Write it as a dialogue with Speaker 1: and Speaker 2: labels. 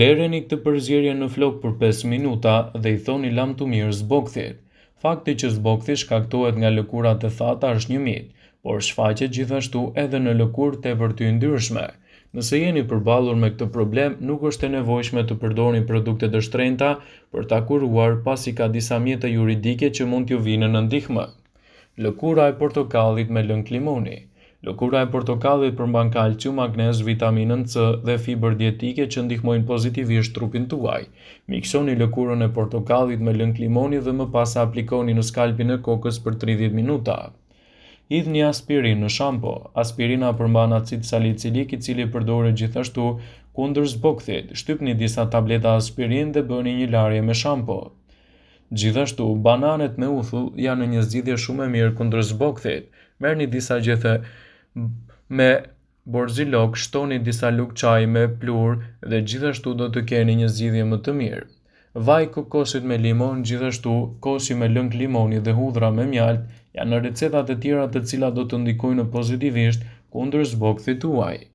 Speaker 1: Lëreni këtë përzierje në flok për 5 minuta dhe i thoni lam të mirë zbokthit. Fakti që zbokthi shkaktohet nga lëkurat e thata është një mit, por shfaqet gjithashtu edhe në lëkurë tepër të yndyrshme. Nëse jeni përballur me këtë problem, nuk është e nevojshme të përdorni produkte të shtrenjta për ta kuruar, pasi ka disa mjete juridike që mund t'ju vinë në ndihmë. Lëkura e portokallit me lëng limoni. Lëkura e portokallit përmban kalcium, magnez, vitaminën C dhe fibër dietike që ndihmojnë pozitivisht trupin tuaj. Miksoni lëkurën e portokallit me lëng limoni dhe më pas aplikoni në skalpin e kokës për 30 minuta. Hidhni aspirin në shampo. Aspirina përmban acid salicilik i cili përdoret gjithashtu kundër zbokthit. Shtypni disa tableta aspirin dhe bëni një larje me shampo. Gjithashtu, bananet me uthull janë një zgjidhje shumë e mirë kundër zbokthit. Merrni disa gjethe me borzilok, shtoni disa lugë çaji me pluhur dhe gjithashtu do të keni një zgjidhje më të mirë. Vaj kokosit me limon, gjithashtu kosi me lëng limoni dhe hudhra me mjaltë janë recetat e tjera të cilat do të ndikojnë pozitivisht kundër zbokthit tuaj.